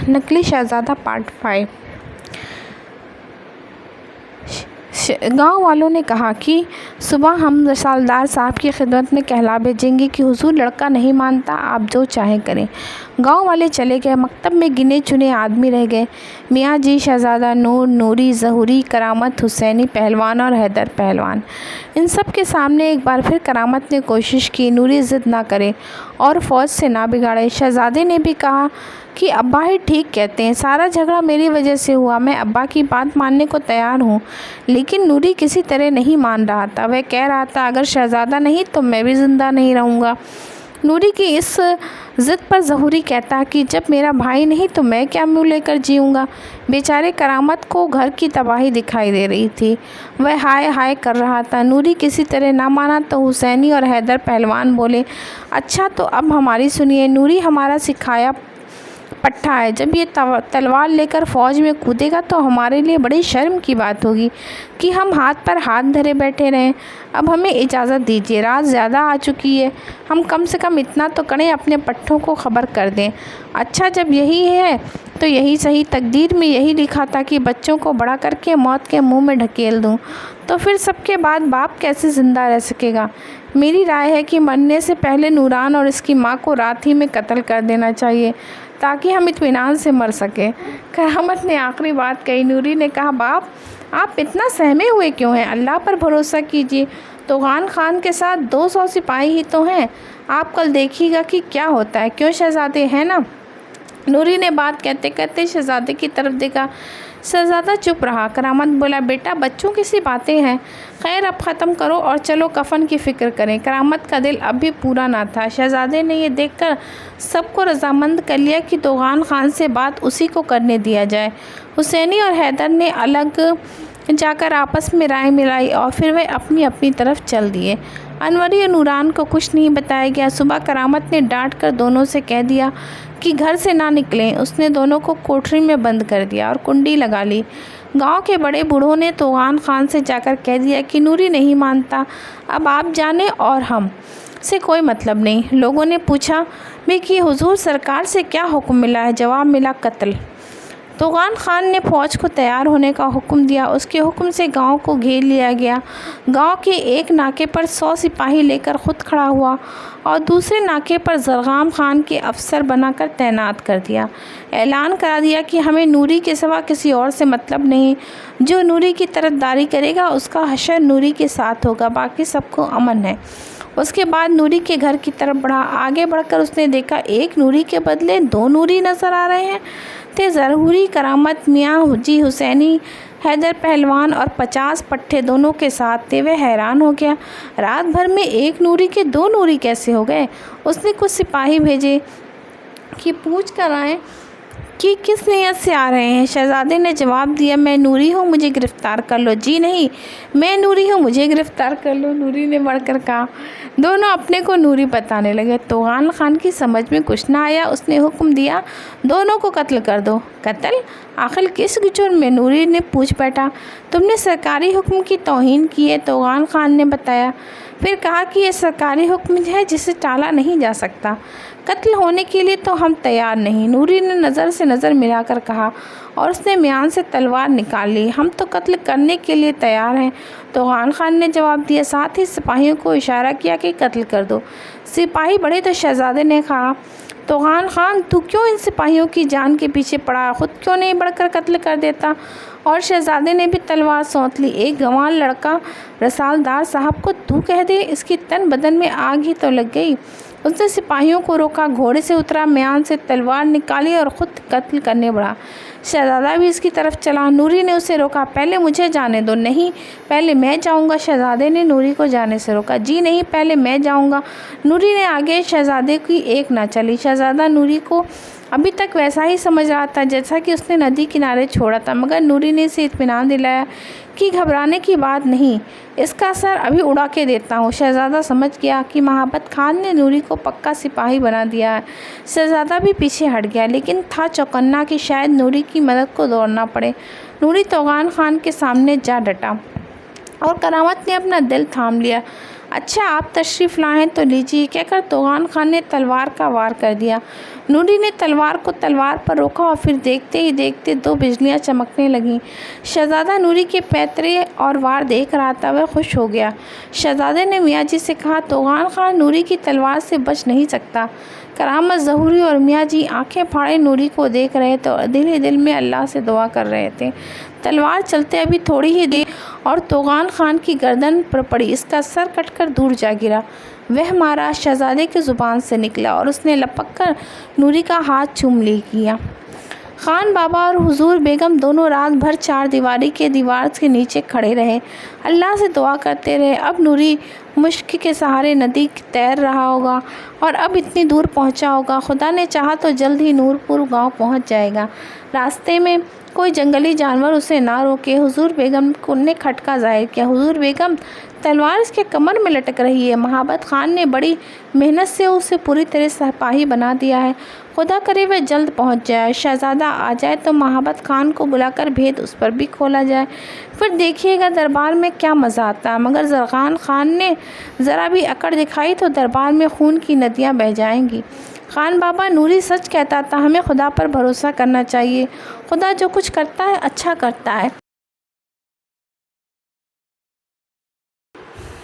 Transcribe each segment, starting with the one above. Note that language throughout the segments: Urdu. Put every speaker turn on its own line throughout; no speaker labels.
نقلی شہزادہ پارٹ 5۔ گاؤں والوں نے کہا کہ صبح ہم رسالدار صاحب کی خدمت میں کہلا بھیجیں گے کہ حضور لڑکا نہیں مانتا، آپ جو چاہیں کریں۔ گاؤں والے چلے گئے۔ مکتب میں گنے چنے آدمی رہ گئے۔ میاں جی، شہزادہ نور، نوری، ظہوری، کرامت، حسینی پہلوان اور حیدر پہلوان۔ ان سب کے سامنے ایک بار پھر کرامت نے کوشش کی نوری ضد نہ کرے اور فوج سے نہ بگاڑے۔ شہزادے نے بھی کہا کہ ابا ہی ٹھیک کہتے ہیں، سارا جھگڑا میری وجہ سے ہوا، میں ابا کی بات ماننے کو تیار ہوں۔ لیکن نوری کسی طرح نہیں مان رہا تھا۔ وہ کہہ رہا تھا اگر شہزادہ نہیں تو میں بھی زندہ نہیں رہوں گا۔ نوری کی اس ضد پر ظہوری کہتا کہ جب میرا بھائی نہیں تو میں کیا منہ لے کر جیوں گا۔ بیچارے کرامت کو گھر کی تباہی دکھائی دے رہی تھی۔ وہ ہائے ہائے کر رہا تھا۔ نوری کسی طرح نہ مانا تو حسینی اور حیدر پہلوان بولے اچھا تو اب ہماری سنیے، نوری ہمارا سکھایا پٹھا ہے، جب یہ تلوار لے کر فوج میں کودے گا تو ہمارے لیے بڑی شرم کی بات ہوگی کہ ہم ہاتھ پر ہاتھ دھرے بیٹھے رہیں۔ اب ہمیں اجازت دیجیے، رات زیادہ آ چکی ہے، ہم کم سے کم اتنا تو کریں، اپنے پٹھوں کو خبر کر دیں۔ اچھا جب یہی ہے تو یہی صحیح، تقدیر میں یہی لکھا تھا کہ بچوں کو بڑا کر کے موت کے منہ میں ڈھکیل دوں، تو پھر سب کے بعد باپ کیسے زندہ رہ سکے گا؟ میری رائے ہے کہ مرنے سے پہلے نوران اور اس کی ماں کو رات ہی میں قتل کر دینا چاہیے تاکہ ہم اطمینان سے مر سکیں۔ کرامت نے آخری بات کہی۔ نوری نے کہا باپ آپ اتنا سہمے ہوئے کیوں ہیں؟ اللہ پر بھروسہ کیجیے، توغان خان کے ساتھ 200 سپاہی ہی تو ہیں، آپ کل دیکھیے گا کہ کیا ہوتا ہے، کیوں شہزادے ہیں نا؟ نوری نے بات کہتے کہتے شہزادے کی طرف دیکھا۔ شہزادہ چپ رہا۔ کرامت بولا بیٹا بچوں کی سی باتیں ہیں، خیر اب ختم کرو اور چلو کفن کی فکر کریں۔ کرامت کا دل اب بھی پورا نہ تھا۔ شہزادے نے یہ دیکھ کر سب کو رضامند کر لیا کہ توغان خان سے بات اسی کو کرنے دیا جائے۔ حسینی اور حیدر نے الگ جا کر آپس میں رائے ملائی اور پھر وہ اپنی اپنی طرف چل دیے۔ انوری اور نوران کو کچھ نہیں بتایا گیا۔ صبح کرامت نے ڈانٹ کر دونوں سے کہہ دیا کہ گھر سے نہ نکلیں۔ اس نے دونوں کو کوٹری میں بند کر دیا اور کنڈی لگا لی۔ گاؤں کے بڑے بوڑھوں نے توغان خان سے جا کر کہہ دیا کہ نوری نہیں مانتا، اب آپ جانیں اور ہم سے کوئی مطلب نہیں۔ لوگوں نے پوچھا بھی کہ حضور سرکار سے کیا حکم ملا ہے؟ جواب ملا قتل۔ توغان خان نے فوج کو تیار ہونے کا حکم دیا۔ اس کے حکم سے گاؤں کو گھیر لیا گیا۔ گاؤں کے ایک ناکے پر 100 سپاہی لے کر خود کھڑا ہوا اور دوسرے ناکے پر زرغام خان کے افسر بنا کر تعینات کر دیا۔ اعلان کرا دیا کہ ہمیں نوری کے سوا کسی اور سے مطلب نہیں، جو نوری کی طرفداری کرے گا اس کا حشر نوری کے ساتھ ہوگا، باقی سب کو امن ہے۔ اس کے بعد نوری کے گھر کی طرف بڑھا۔ آگے بڑھ کر اس نے دیکھا ایک نوری کے بدلے 2 نوری نظر آ رہے تھے۔ ظہوری، کرامت، میاں جی، حسینی، حیدر پہلوان اور 50 پٹھے دونوں کے ساتھ تھے۔ وہ حیران ہو گیا، رات بھر میں ایک نوری کے 2 نوری کیسے ہو گئے؟ اس نے کچھ سپاہی بھیجے کہ پوچھ کر آئیں کہ کس نیت سے آ رہے ہیں۔ شہزادے نے جواب دیا میں نوری ہوں، مجھے گرفتار کر لو۔ جی نہیں، میں نوری ہوں، مجھے گرفتار کر لو، نوری نے بڑھ کر کہا۔ دونوں اپنے کو نوری بتانے لگے۔ توغان خان کی سمجھ میں کچھ نہ آیا۔ اس نے حکم دیا دونوں کو قتل کر دو۔ قتل؟ آخر کس جرم میں؟ نوری نے پوچھ بیٹھا۔ تم نے سرکاری حکم کی توہین کی ہے، توغان خان نے بتایا۔ پھر کہا کہ یہ سرکاری حکم ہے جسے ٹالا نہیں جا سکتا، قتل ہونے کے لیے تو ہم تیار نہیں۔ نوری نے نظر سے نظر ملا کر کہا اور اس نے میان سے تلوار نکال لی۔ ہم تو قتل کرنے کے لیے تیار ہیں، توغان خان نے جواب دیا، ساتھ ہی سپاہیوں کو اشارہ کیا کہ قتل کر دو۔ سپاہی بڑھے تو شہزادے نے کہا توغان خان تو کیوں ان سپاہیوں کی جان کے پیچھے پڑا، خود کیوں نہیں بڑھ کر قتل کر دیتا؟ اور شہزادے نے بھی تلوار سونت لی۔ ایک گنوان لڑکا رسالدار صاحب کو تو کہہ دے، اس کی تن بدن میں آگ ہی تو لگ گئی۔ اس نے سپاہیوں کو روکا، گھوڑے سے اترا، میان سے تلوار نکالی اور خود قتل کرنے بڑھا۔ شہزادہ بھی اس کی طرف چلا۔ نوری نے اسے روکا، پہلے مجھے جانے دو۔ نہیں، پہلے میں جاؤں گا۔ شہزادے نے نوری کو جانے سے روکا۔ جی نہیں، پہلے میں جاؤں گا۔ نوری نے آگے، شہزادے کی ایک نہ چلی۔ شہزادہ نوری کو ابھی تک ویسا ہی سمجھ رہا تھا جیسا کہ اس نے ندی کنارے چھوڑا تھا، مگر نوری نے اسے اطمینان دلایا کہ گھبرانے کی بات نہیں، اس کا سر ابھی اڑا کے دیتا ہوں۔ شہزادہ سمجھ گیا کہ محبت خان نے نوری کو پکا سپاہی بنا دیا ہے۔ شہزادہ بھی پیچھے ہٹ گیا، لیکن تھا چوکنا کہ شاید نوری کی مدد کو دوڑنا پڑے۔ نوری توغان خان کے سامنے جا ڈٹا اور کرامت نے اپنا دل تھام لیا۔ اچھا آپ تشریف لائیں تو لیجیے، کہہ کر توغان خان نے تلوار کا وار کر دیا۔ نوری نے تلوار کو تلوار پر روکا اور پھر دیکھتے ہی دیکھتے دو بجلیاں چمکنے لگیں۔ شہزادہ نوری کے پیترے اور وار دیکھ رہا تھا، وہ خوش ہو گیا۔ شہزادے نے میاں جی سے کہا، توغان خان نوری کی تلوار سے بچ نہیں سکتا۔ کرامت ظہوری اور میاں جی آنکھیں پھاڑے نوری کو دیکھ رہے تھے اور دل ہی دل میں اللہ سے دعا کر رہے تھے۔ تلوار چلتے ابھی تھوڑی ہی دیر اور توغان خان کی گردن پر پڑی، اس کا سر کٹ کر دور جا گرا۔ وہ مارا شہزادے کی زبان سے نکلا اور اس نے لپک کر نوری کا ہاتھ چوم لیا۔ خان بابا اور حضور بیگم دونوں رات بھر چار دیواری کے دیوار کے نیچے کھڑے رہے، اللہ سے دعا کرتے رہے۔ اب نوری مشک کے سہارے ندی تیر رہا ہوگا اور اب اتنی دور پہنچا ہوگا، خدا نے چاہا تو جلد ہی نور پور گاؤں پہنچ جائے گا۔ راستے میں کوئی جنگلی جانور اسے نہ روکے۔ حضور بیگم نے کھٹکا ظاہر کیا، حضور بیگم تلوار اس کے کمر میں لٹک رہی ہے، مہابت خان نے بڑی محنت سے اسے پوری طرح سپاہی بنا دیا ہے، خدا کرے وہ جلد پہنچ جائے، شہزادہ آ جائے تو مہابت خان کو بلا کر بھید اس پر بھی کھولا جائے، پھر دیکھیے گا دربار میں کیا مزہ آتا ہے۔ مگر زرغان خان نے ذرا بھی اکڑ دکھائی تو دربار میں خون کی ندیاں بہہ جائیں گی۔ خان بابا، نوری سچ کہتا تھا، ہمیں خدا پر بھروسہ کرنا چاہیے، خدا جو کچھ کرتا ہے اچھا کرتا ہے۔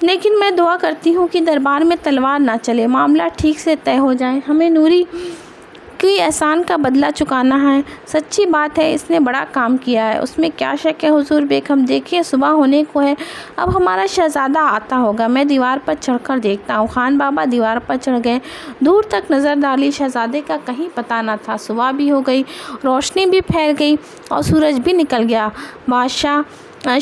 لیکن میں دعا کرتی ہوں کہ دربار میں تلوار نہ چلے، معاملہ ٹھیک سے طے ہو جائے، ہمیں نوری کی احسان کا بدلہ چکانا ہے۔ سچی بات ہے، اس نے بڑا کام کیا ہے، اس میں کیا شک ہے حضور بیگم؟ دیکھیے صبح ہونے کو ہے، اب ہمارا شہزادہ آتا ہوگا، میں دیوار پر چڑھ کر دیکھتا ہوں۔ خان بابا دیوار پر چڑھ گئے، دور تک نظر ڈالی، شہزادے کا کہیں پتہ نہ تھا۔ صبح بھی ہو گئی، روشنی بھی پھیل گئی اور سورج بھی نکل گیا۔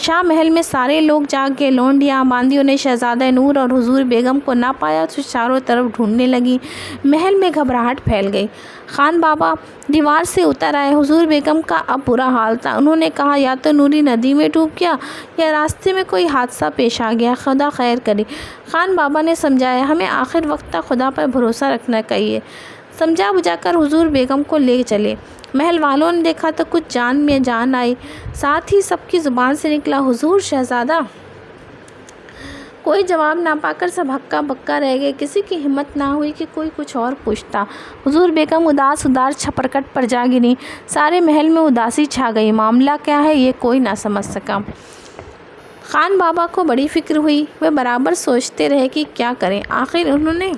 شاہ محل میں سارے لوگ جاگ گئے، لونڈیاں باندیوں نے شہزادہ نور اور حضور بیگم کو نہ پایا تو چاروں طرف ڈھونڈنے لگیں، محل میں گھبراہٹ پھیل گئی۔ خان بابا دیوار سے اتر آئے، حضور بیگم کا اب برا حال تھا، انہوں نے کہا یا تو نوری ندی میں ڈوب گیا یا راستے میں کوئی حادثہ پیش آ گیا، خدا خیر کرے۔ خان بابا نے سمجھایا، ہمیں آخر وقت تک خدا پر بھروسہ رکھنا چاہیے۔ سمجھا بجھا کر حضور بیگم کو لے چلے۔ محل والوں نے دیکھا تو کچھ جان میں جان آئی، ساتھ ہی سب کی زبان سے نکلا، حضور شہزادہ۔ کوئی جواب نہ پا کر سب ہکا بکا رہ گئے، کسی کی ہمت نہ ہوئی کہ کوئی کچھ اور پوچھتا۔ حضور بیگم اداس چھپرکٹ پر جا گریں، سارے محل میں اداسی چھا گئی، معاملہ کیا ہے یہ کوئی نہ سمجھ سکا۔ خان بابا کو بڑی فکر ہوئی، وہ برابر سوچتے رہے کہ کیا کریں۔ آخر انہوں نے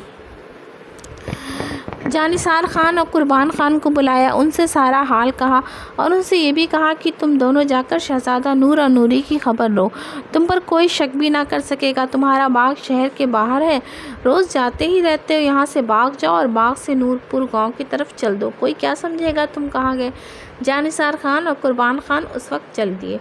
جانثار خان اور قربان خان کو بلایا، ان سے سارا حال کہا اور ان سے یہ بھی کہا کہ تم دونوں جا کر شہزادہ نور اور نوری کی خبر لو، تم پر کوئی شک بھی نہ کر سکے گا، تمہارا باغ شہر کے باہر ہے، روز جاتے ہی رہتے ہو، یہاں سے باغ جاؤ اور باغ سے نور پور گاؤں کی طرف چل دو، کوئی کیا سمجھے گا تم کہاں گئے۔ جانثار خان اور قربان خان اس وقت چل دیے۔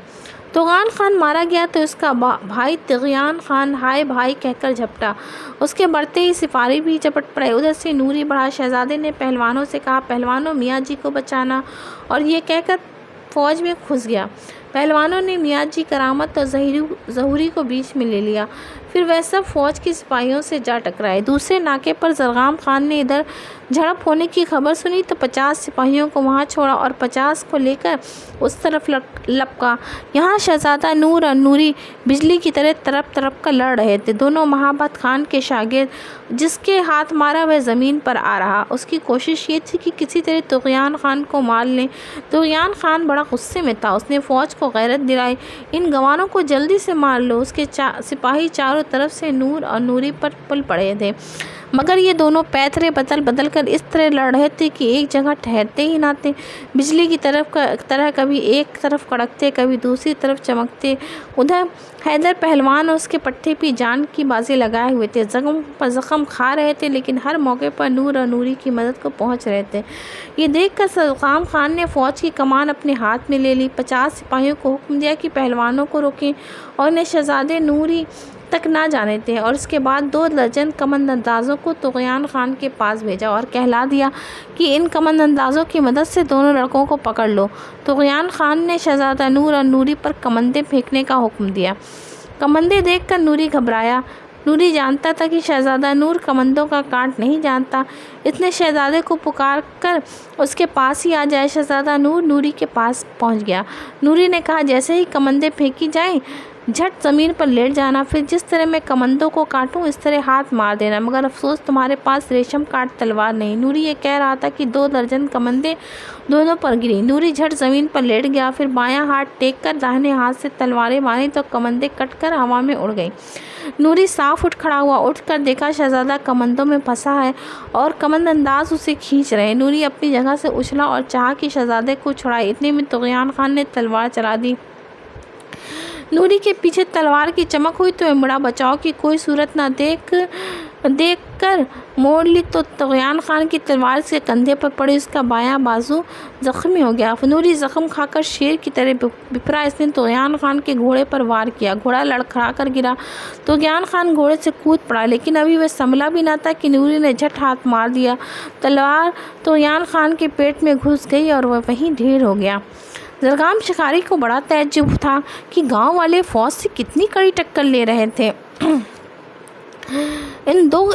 توغان خان مارا گیا تو اس کا بھائی طغیان خان ہائے بھائی کہہ کر جھپٹا، اس کے بڑھتے ہی سپاہی بھی جھپٹ پڑے، ادھر سے نوری بڑھا۔ شہزادے نے پہلوانوں سے کہا، پہلوانوں میاں جی کو بچانا، اور یہ کہہ کر فوج میں گھس گیا۔ پہلوانوں نے میاں جی، کرامت اور ظہوری کو بیچ میں لے لیا، پھر وہ سب فوج کے سپاہیوں سے جا ٹکرائے۔ دوسرے ناکے پر زرغام خان نے ادھر جھڑپ ہونے کی خبر سنی تو 50 سپاہیوں کو وہاں چھوڑا اور 50 کو لے کر اس طرف لپکا۔ یہاں شہزادہ نور اور نوری بجلی کی طرح تڑپ تڑپ کر لڑ رہے تھے، دونوں مہابت خان کے شاگرد، جس کے ہاتھ مارا وہ زمین پر آ رہا، اس کی کوشش یہ تھی کہ کسی طرح طغیان خان کو مار لیں۔ طغیان خان بڑا غصے میں تھا، اس نے فوج کو غیرت دلائی، ان گواروں کو جلدی سے مار لو۔ اس کے سپاہی چاروں طرف سے نور اور نوری پر پل پڑے تھے، مگر یہ دونوں پیترے بدل بدل کر اس طرح لڑ رہے تھے کہ ایک جگہ ٹھہرتے ہی نہ تھے، بجلی کی طرح کبھی ایک طرف کڑکتے کبھی دوسری طرف چمکتے۔ ادھر حیدر پہلوان اور اس کے پٹھے بھی جان کی بازی لگائے ہوئے تھے، زخم پر زخم کھا رہے تھے، لیکن ہر موقع پر نور اور نوری کی مدد کو پہنچ رہے تھے۔ یہ دیکھ کر زرغام خان نے فوج کی کمان اپنے ہاتھ میں لے لی، 50 سپاہیوں کو حکم دیا کہ پہلوانوں کو روکیں اور انہیں شہزادے نوری تک نہ جانے دیں، اور اس کے بعد 2 درجن کمند اندازوں کو طغیان خان کے پاس بھیجا اور کہلا دیا کہ ان کمند اندازوں کی مدد سے دونوں لڑکوں کو پکڑ لو۔ طغیان خان نے شہزادہ نور اور نوری پر کمندیں پھینکنے کا حکم دیا۔ کمندیں دیکھ کر نوری گھبرایا، نوری جانتا تھا کہ شہزادہ نور کمندوں کا کانٹ نہیں جانتا، اس نے شہزادے کو پکار کر اس کے پاس ہی آ جائے۔ شہزادہ نور نوری کے پاس پہنچ گیا، نوری نے کہا، جیسے ہی کمندیں پھینکی جائیں جھٹ زمین پر لیٹ جانا، پھر جس طرح میں کمندوں کو کاٹوں اس طرح ہاتھ مار دینا، مگر افسوس تمہارے پاس ریشم کاٹ تلوار نہیں۔ نوری یہ کہہ رہا تھا کہ 2 درجن کمندیں دونوں پر گری۔ نوری جھٹ زمین پر لیٹ گیا، پھر بایاں ہاتھ ٹیک کر داہنے ہاتھ سے تلواریں ماری تو کمندیں کٹ کر ہوا میں اڑ گئیں۔ نوری صاف اٹھ کھڑا ہوا، اٹھ کر دیکھا شہزادہ کمندوں میں پھنسا ہے اور کمند انداز اسے کھینچ رہے ہیں۔ نوری اپنی جگہ سے اچھلا اور چاہا کہ شہزادے کو چھڑائے، اتنے میں طغیان خان نے تلوار چلا دی۔ نوری کے پیچھے تلوار کی چمک ہوئی تو مڑا، بچاؤ کی کوئی صورت نہ دیکھ کر موڑ لی تو طغیان خان کی تلوار اس کے کندھے پر پڑی، اس کا بایاں بازو زخمی ہو گیا۔ نوری زخم کھا کر شیر کی طرح بپھرا، اس نے طغیان خان کے گھوڑے پر وار کیا، گھوڑا لڑکھڑا کر گرا۔ طغیان خان گھوڑے سے کود پڑا، لیکن ابھی وہ سنبھلا بھی نہ تھا کہ نوری نے جھٹ ہاتھ مار دیا، تلوار طغیان خان کے پیٹ میں گھس گئی اور وہ وہیں ڈھیر ہو گیا۔ زرغام شکاری کو بڑا تعجب تھا کہ گاؤں والے فوج سے کتنی کڑی ٹکر لے رہے تھے۔ ان 2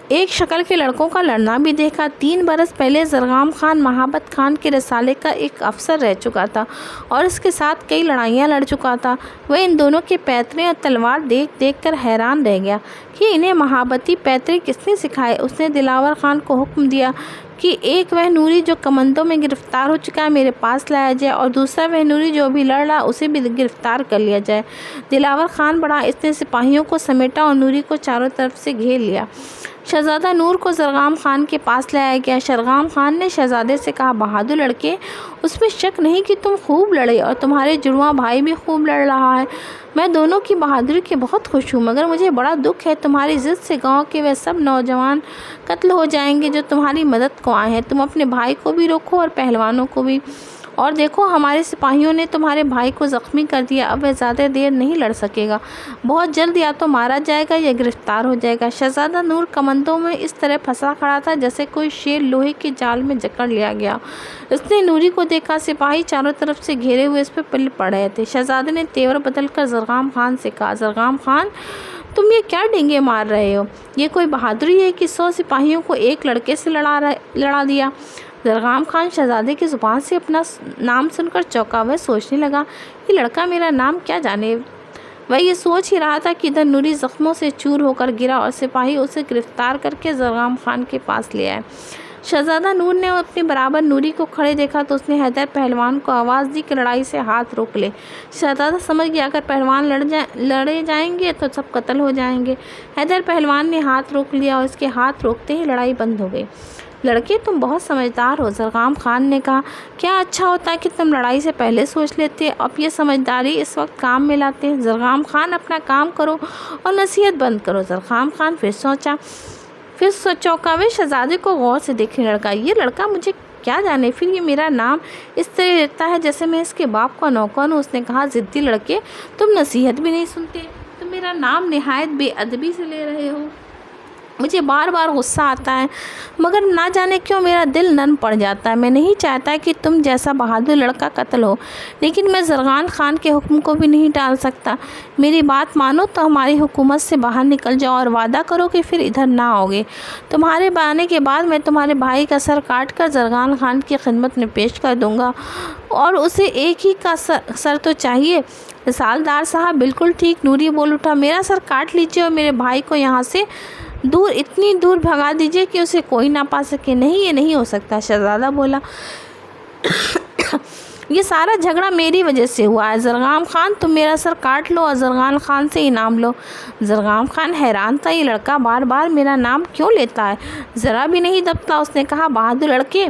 ایک شکل کے لڑکوں کا لڑنا بھی دیکھا۔ 3 برس پہلے زرغام خان مہابت خان کے رسالے کا ایک افسر رہ چکا تھا اور اس کے ساتھ کئی لڑائیاں لڑ چکا تھا۔ وہ ان دونوں کے پیترے اور تلوار دیکھ کر حیران رہ گیا کہ انہیں مہابتی پیترے کس نے سکھائے۔ اس نے دلاور خان کو حکم دیا کہ ایک وہ نوری جو کمندوں میں گرفتار ہو چکا ہے میرے پاس لایا جائے اور دوسرا وہ نوری جو ابھی لڑ رہا اسے بھی گرفتار کر لیا جائے۔ دلاور خان بڑھا، اس نے سپاہیوں کو سمیٹا اور نوری کو چاروں طرف سے گھیر لیا۔ شہزادہ نور کو زرغام خان کے پاس لایا گیا۔ زرغام خان نے شہزادے سے کہا، بہادر لڑکے، اس میں شک نہیں کہ تم خوب لڑے اور تمہارے جڑواں بھائی بھی خوب لڑ رہا ہے۔ میں دونوں کی بہادری کے بہت خوش ہوں، مگر مجھے بڑا دکھ ہے، تمہاری ضد سے گاؤں کے وہ سب نوجوان قتل ہو جائیں گے جو تمہاری مدد کو آئے ہیں۔ تم اپنے بھائی کو بھی روکو اور پہلوانوں کو بھی، اور دیکھو ہمارے سپاہیوں نے تمہارے بھائی کو زخمی کر دیا، اب وہ زیادہ دیر نہیں لڑ سکے گا، بہت جلد یا تو مارا جائے گا یا گرفتار ہو جائے گا۔ شہزادہ نور کمندوں میں اس طرح پھنسا کھڑا تھا جیسے کوئی شیر لوہے کے جال میں جکڑ لیا گیا۔ اس نے نوری کو دیکھا، سپاہی چاروں طرف سے گھیرے ہوئے اس پہ پل پڑ رہے تھے۔ شہزادے نے تیور بدل کر زرغام خان سے کہا، زرغام خان، تم یہ کیا ڈینگے مار رہے ہو؟ یہ کوئی بہادری ہے کہ 100 سپاہیوں کو ایک لڑکے سے لڑا دیا؟ زرغام خان شہزادے کی زبان سے اپنا نام سن کر چونکا۔ وہ سوچنے لگا، یہ لڑکا میرا نام کیا جانے؟ وہ یہ سوچ ہی رہا تھا کہ ادھر نوری زخموں سے چور ہو کر گرا اور سپاہی اسے گرفتار کر کے زرغام خان کے پاس لے آئے۔ شہزادہ نور نے اپنے برابر نوری کو کھڑے دیکھا تو اس نے حیدر پہلوان کو آواز دی کہ لڑائی سے ہاتھ روک لے۔ شہزادہ سمجھ گیا اگر پہلوان لڑے جائیں گے تو سب قتل ہو جائیں گے۔ حیدر پہلوان نے ہاتھ روک لیا اور اس کے ہاتھ روکتے ہی لڑائی بند ہو گئی۔ لڑکے، تم بہت سمجھدار ہو، زرغام خان نے کہا۔ کیا اچھا ہوتا کہ تم لڑائی سے پہلے سوچ لیتے، اب یہ سمجھداری اس وقت کام میں لاتے۔ زرغام خان، اپنا کام کرو اور نصیحت بند کرو۔ زرغام خان پھر چونکا۔ وہ شہزادے کو غور سے دیکھنے لگا، یہ لڑکا مجھے کیا جانے، پھر یہ میرا نام اس طرح لیتا ہے جیسے میں اس کے باپ کا نوکر ہوں۔ اس نے کہا، ضدی لڑکے، تم نصیحت بھی نہیں سنتے، تم میرا نام نہایت بے ادبی سے لے رہے ہو۔ مجھے بار بار غصہ آتا ہے، مگر نہ جانے کیوں میرا دل نرم پڑ جاتا ہے۔ میں نہیں چاہتا کہ تم جیسا بہادر لڑکا قتل ہو، لیکن میں زرغام خان کے حکم کو بھی نہیں ٹال سکتا۔ میری بات مانو تو ہماری حکومت سے باہر نکل جاؤ اور وعدہ کرو کہ پھر ادھر نہ آؤ گے۔ تمہارے آنے کے بعد میں تمہارے بھائی کا سر کاٹ کر زرغام خان کی خدمت میں پیش کر دوں گا، اور اسے ایک ہی کا سر تو چاہیے۔ رسالدار صاحب، بالکل ٹھیک، نوری بول اٹھا، میرا سر کاٹ لیجیے اور میرے بھائی کو یہاں سے اتنی دور بھگا دیجیے کہ اسے کوئی نہ پا سکے۔ نہیں، یہ نہیں ہو سکتا، شہزادہ بولا۔ یہ سارا جھگڑا میری وجہ سے ہوا ہے۔ زرغام خان، تم میرا سر کاٹ لو اور زرغام خان سے انعام لو۔ زرغام خان حیران تھا، یہ لڑکا بار بار میرا نام کیوں لیتا ہے، ذرا بھی نہیں دبتا۔ اس نے کہا، بہادر لڑکے،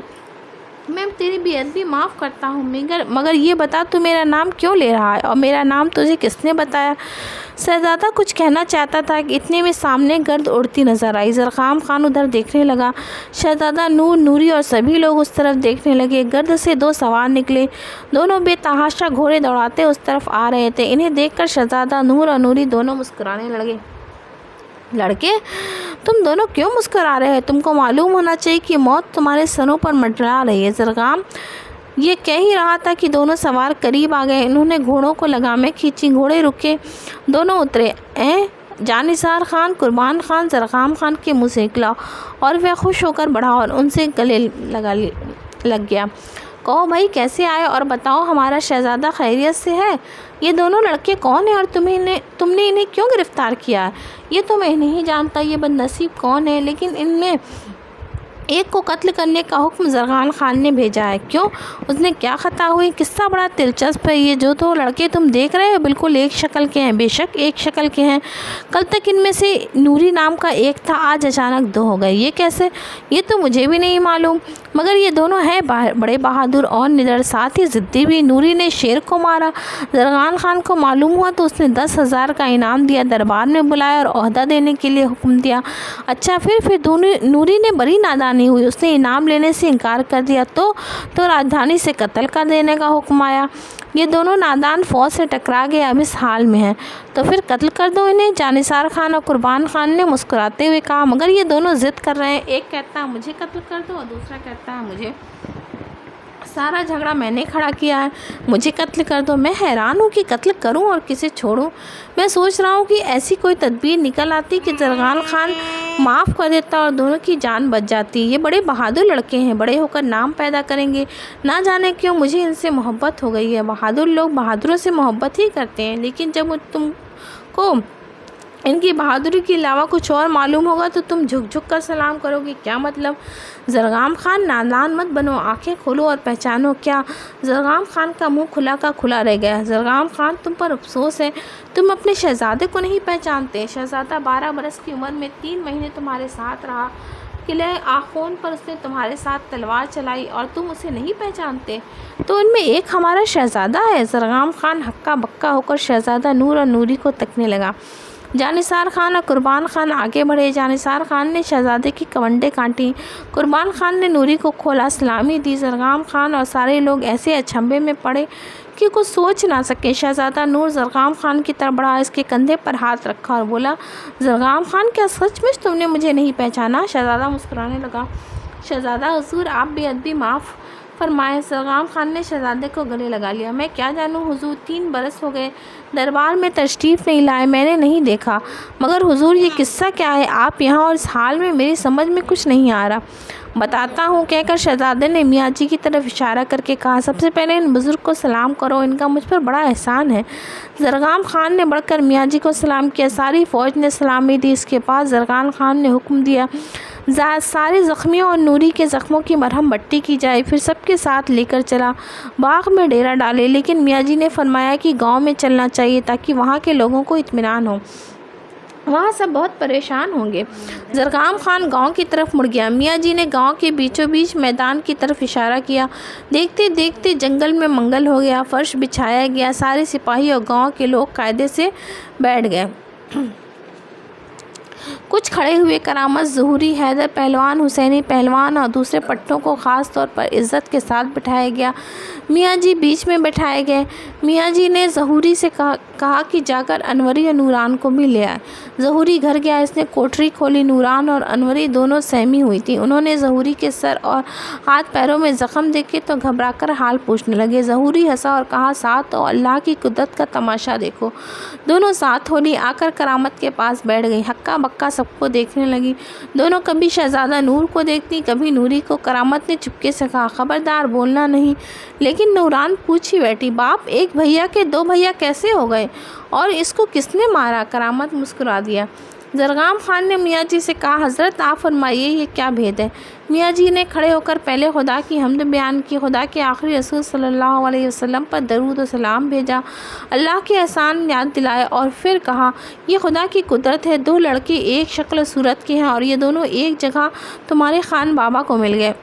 میں تیری بے ادبی معاف کرتا ہوں، مگر یہ بتا تو میرا نام کیوں لے رہا ہے، اور میرا نام تجھے کس نے بتایا؟ شہزادہ کچھ کہنا چاہتا تھا کہ اتنے میں سامنے گرد اڑتی نظر آئی۔ زرغام خان ادھر دیکھنے لگا، شہزادہ نور، نوری اور سبھی لوگ اس طرف دیکھنے لگے۔ گرد سے 2 سوار نکلے، دونوں بے تحاشا گھوڑے دوڑاتے اس طرف آ رہے تھے۔ انہیں دیکھ کر شہزادہ نور اور نوری دونوں مسکرانے لگے۔ لڑکے، تم دونوں کیوں مسکرا رہے ہیں؟ تم کو معلوم ہونا چاہیے کہ موت تمہارے سروں پر منڈرا رہی ہے۔ زرغام یہ کہہ ہی رہا تھا کہ دونوں سوار قریب آ گئے۔ انہوں نے گھوڑوں کو لگامیں کھینچی، گھوڑے رکے، دونوں اترے۔ جانثار خان، قربان خان زرغام خان کے منہ سے نکلا اور وہ خوش ہو کر بڑھا اور ان سے گلے لگ گیا۔ کہو بھائی کیسے آئے اور بتاؤ ہمارا شہزادہ خیریت سے ہے؟ یہ دونوں لڑکے کون ہیں اور تم نے انہیں کیوں گرفتار کیا ہے؟ یہ تو میں نہیں جانتا یہ بد نصیب کون ہے، لیکن ان میں ایک کو قتل کرنے کا حکم زرغان خان نے بھیجا ہے۔ کیوں؟ اس نے کیا خطا ہوئی؟ قصہ بڑا دلچسپ ہے۔ یہ جو دو لڑکے تم دیکھ رہے ہو بالکل ایک شکل کے ہیں۔ بے شک ایک شکل کے ہیں۔ کل تک ان میں سے نوری نام کا ایک تھا، آج اچانک دو ہو گئے۔ یہ کیسے؟ یہ تو مجھے بھی نہیں معلوم، مگر یہ دونوں ہیں بڑے بہادر اور نڈر، ساتھ ہی ضدی بھی۔ نوری نے شیر کو مارا۔ زرغان خان کو معلوم ہوا تو اس نے 10,000 کا انعام دیا، دربار میں بلایا اور عہدہ دینے کے لیے حکم دیا۔ اچھا پھر نوری نے بڑی نادانی ہوئی، اس نے انعام لینے سے انکار کر دیا تو راجدھانی سے قتل کر دینے کا حکم آیا۔ یہ دونوں نادان فوج سے ٹکرا گئے، اب اس حال میں ہیں، تو پھر قتل کر دو انہیں۔ جانثار خان اور قربان خان نے مسکراتے ہوئے کہا، مگر یہ دونوں ضد کر رہے ہیں، ایک کہتا ہے مجھے قتل کر دو اور دوسرا کہتا ہے مجھے، سارا جھگڑا میں نے کھڑا کیا ہے، مجھے قتل کر دو۔ میں حیران ہوں کہ قتل کروں اور کسے چھوڑوں۔ میں سوچ رہا ہوں کہ ایسی کوئی تدبیر نکل آتی کہ زرغان خان معاف کر دیتا اور دونوں کی جان بچ جاتی۔ یہ بڑے بہادر لڑکے ہیں، بڑے ہو کر نام پیدا کریں گے۔ نہ جانے کیوں مجھے ان سے محبت ہو گئی ہے۔ بہادر لوگ بہادروں سے محبت ہی کرتے ہیں، لیکن جب تم کو ان کی بہادری کے علاوہ کچھ اور معلوم ہوگا تو تم جھک جھک کر سلام کرو گے۔ کیا مطلب؟ زرغام خان نادان مت بنو، آنکھیں کھولو اور پہچانو۔ کیا؟ زرغام خان کا منہ کھلا کا کھلا رہ گیا۔ زرغام خان تم پر افسوس ہے، تم اپنے شہزادے کو نہیں پہچانتے۔ شہزادہ 12 برس کی عمر میں 3 مہینے تمہارے ساتھ رہا، قلعہ آخون پر اس نے تمہارے ساتھ تلوار چلائی اور تم اسے نہیں پہچانتے؟ تو ان میں ایک ہمارا شہزادہ ہے۔ زرغام خان ہکا بکا ہو کر شہزادہ نور اور نوری کو تکنے لگا۔ جانثار خان اور قربان خان آگے بڑھے۔ جانثار خان نے شہزادے کی کمنڈیں کاٹیں، قربان خان نے نوری کو کھولا، سلامی دی۔ زرغام خان اور سارے لوگ ایسے اچنبھے میں پڑے کہ کچھ سوچ نہ سکے۔ شہزادہ نور زرغام خان کی طرف بڑھا، اس کے کندھے پر ہاتھ رکھا اور بولا، زرغام خان کیا سچ مچ تم نے مجھے نہیں پہچانا؟ شہزادہ مسکرانے لگا، شہزادہ حضور آپ بے ادبی معاف فرمائیں۔ زرغام خان نے شہزادے کو گلے لگا لیا، میں کیا جانوں حضور، 3 برس ہو گئے دربار میں تشریف نہیں لائے، میں نے نہیں دیکھا۔ مگر حضور یہ قصہ کیا ہے؟ آپ یہاں اور اس حال میں میری سمجھ میں کچھ نہیں آ رہا۔ بتاتا ہوں کہہ کر شہزادے نے میاں جی کی طرف اشارہ کر کے کہا، سب سے پہلے ان بزرگ کو سلام کرو، ان کا مجھ پر بڑا احسان ہے۔ زرغام خان نے بڑھ کر میاں جی کو سلام کیا، ساری فوج نے سلامی دی۔ اس کے بعد زرغام خان نے حکم دیا سارے زخمیوں اور نوری کے زخموں کی مرہم بٹی کی جائے، پھر سب کے ساتھ لے کر چلا، باغ میں ڈیرا ڈالے۔ لیکن میاں جی نے فرمایا کہ گاؤں میں چلنا چاہیے تاکہ وہاں کے لوگوں کو اطمینان ہو، وہاں سب بہت پریشان ہوں گے۔ زرغام خان گاؤں کی طرف مڑ گیا۔ میاں جی نے گاؤں کے بیچوں بیچ میدان کی طرف اشارہ کیا۔ دیکھتے دیکھتے جنگل میں منگل ہو گیا، فرش بچھایا گیا، سارے سپاہی اور گاؤں کے لوگ قاعدے سے بیٹھ گئے۔ کچھ کھڑے ہوئے کرامت ظہوری، حیدر پہلوان، حسینی پہلوان اور دوسرے پٹھوں کو خاص طور پر عزت کے ساتھ بٹھایا گیا۔ میاں جی بیچ میں بٹھائے گئے۔ میاں جی نے ظہوری سے کہا کہ جا کر انوری اور نوران کو بھی لے آئے۔ ظہوری گھر گیا، اس نے کوٹری کھولی۔ نوران اور انوری دونوں سہمی ہوئی تھیں۔ انہوں نے ظہوری کے سر اور ہاتھ پیروں میں زخم دیکھے تو گھبرا کر حال پوچھنے لگے۔ ظہوری ہنسا اور کہا، ساتھ ہو، اللہ کی قدرت کا تماشا دیکھو۔ دونوں ساتھ ہو لی، آ کر کرامت کے پاس بیٹھ گئی، ہکا بکا سب کو دیکھنے لگی۔ دونوں کبھی شہزادہ نور کو دیکھتی، کبھی نوری کو۔ کرامت نے چپکے سے کہا، خبردار بولنا نہیں۔ لیکن نوران پوچھی بیٹھی، باپ ایک بھیا کے 2 بھیا کیسے ہو گئے اور اس کو کس نے مارا؟ کرامت مسکرا دیا۔ زرغام خان نے میاں جی سے کہا، حضرت آپ فرمائیے یہ کیا بھید ہے؟ میاں جی نے کھڑے ہو کر پہلے خدا کی حمد بیان کی، خدا کے آخری رسول صلی اللہ علیہ وسلم پر درود و سلام بھیجا، اللہ کے احسان یاد دلائے، اور پھر کہا، یہ خدا کی قدرت ہے، 2 لڑکے ایک شکل و صورت کے ہیں اور یہ دونوں ایک جگہ تمہارے خان بابا کو مل گئے۔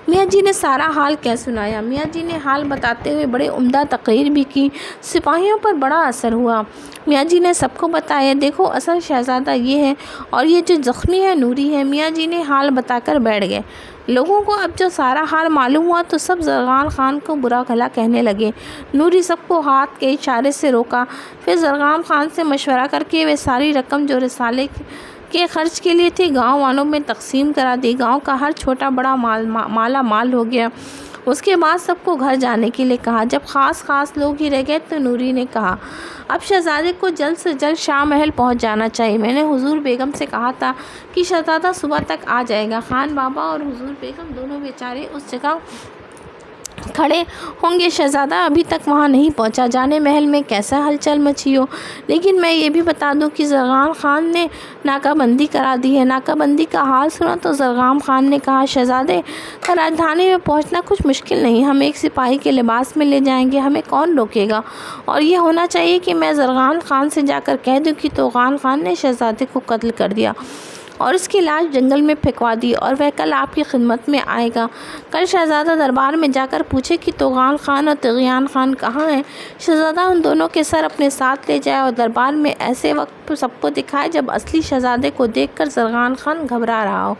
میاں جی نے سارا حال کہہ سنایا۔ میاں جی نے حال بتاتے ہوئے بڑے عمدہ تقریر بھی کی، سپاہیوں پر بڑا اثر ہوا۔ میاں جی نے سب کو بتایا، دیکھو اصل شہزادہ یہ ہے اور یہ جو زخمی ہے نوری ہے۔ میاں جی نے حال بتا کر بیٹھ گئے۔ لوگوں کو اب جو سارا حال معلوم ہوا تو سب زرغام خان کو برا بھلا کہنے لگے۔ نوری سب کو ہاتھ کے اشارے سے روکا، پھر زرغام خان سے مشورہ کر کے وہ ساری رقم جو رسالے کے خرچ کے لیے تھی گاؤں والوں میں تقسیم کرا دی۔ گاؤں کا ہر چھوٹا بڑا مالا مال ہو گیا۔ اس کے بعد سب کو گھر جانے کے لیے کہا۔ جب خاص لوگ ہی رہ گئے تو نوری نے کہا اب شہزادے کو جلد سے جلد شاہ محل پہنچ جانا چاہیے۔ میں نے حضور بیگم سے کہا تھا کہ شہزادہ صبح تک آ جائے گا۔ خان بابا اور حضور بیگم دونوں بیچارے اس جگہ کھڑے ہوں گے، شہزادہ ابھی تک وہاں نہیں پہنچا، جانے محل میں کیسا ہلچل مچی ہو۔ لیکن میں یہ بھی بتا دوں کہ زرغان خان نے ناکہ بندی کرا دی ہے۔ ناکہ بندی کا حال سنا تو زرغان خان نے کہا شہزادے کا راجدھانی میں پہنچنا کچھ مشکل نہیں، ہم ایک سپاہی کے لباس میں لے جائیں گے، ہمیں کون روکے گا؟ اور یہ ہونا چاہیے کہ میں زرغان خان سے جا کر کہہ دوں کہ توغان خان نے شہزادے کو قتل کر دیا اور اس کی لاش جنگل میں پھینکوا دی اور وہ کل آپ کی خدمت میں آئے گا۔ کل شہزادہ دربار میں جا کر پوچھے کہ توغان خان اور طغیان خان کہاں ہیں۔ شہزادہ ان دونوں کے سر اپنے ساتھ لے جائے اور دربار میں ایسے وقت سب کو دکھائے جب اصلی شہزادے کو دیکھ کر زرغان خان گھبرا رہا ہو۔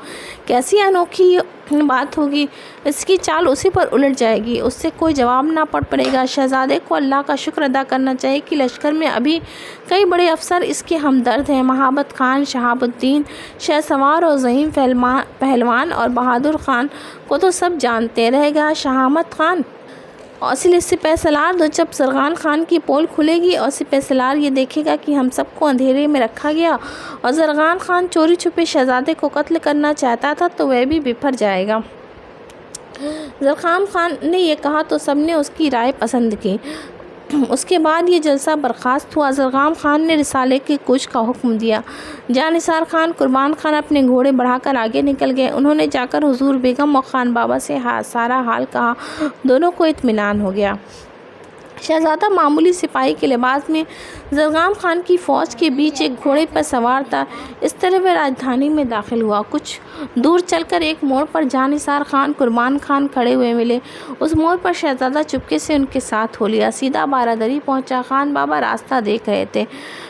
کیسی انوکھی بات ہوگی، اس کی چال اسی پر الٹ جائے گی، اس سے کوئی جواب نہ پڑے گا۔ شہزادے کو اللہ کا شکر ادا کرنا چاہیے کہ لشکر میں ابھی کئی بڑے افسر اس کے ہمدرد ہیں۔ مہابت خان، شہاب الدین، شہ سوار اور ظہیم پہلوان اور بہادر خان کو تو سب جانتے، رہ گیا شہامت خان اور سپہ سالار۔ تو جب زرغان خان کی پول کھلے گی اور سپہ سالار یہ دیکھے گا کہ ہم سب کو اندھیرے میں رکھا گیا اور زرغان خان چوری چھپے شہزادے کو قتل کرنا چاہتا تھا تو وہ بھی بفر جائے گا۔ زرغان خان نے یہ کہا تو سب نے اس کی رائے پسند کی۔ اس کے بعد یہ جلسہ برخاست ہوا۔ زرغان خان نے رسالے کی کوچ کا حکم دیا۔ جاں-نثار خان، قربان خان اپنے گھوڑے بڑھا کر آگے نکل گئے۔ انہوں نے جا کر حضور بیگم اور خان بابا سے سارا حال کہا، دونوں کو اطمینان ہو گیا۔ شہزادہ معمولی سپاہی کے لباس میں زرغان خان کی فوج کے بیچ ایک گھوڑے پر سوار تھا۔ اس طرح وہ راجدھانی میں داخل ہوا۔ کچھ دور چل کر ایک موڑ پر جاں-نثار خان، قربان خان کھڑے ہوئے ملے۔ اس موڑ پر شہزادہ چپکے سے ان کے ساتھ ہو لیا، سیدھا بارادری پہنچا۔ خان بابا راستہ دیکھ رہے تھے۔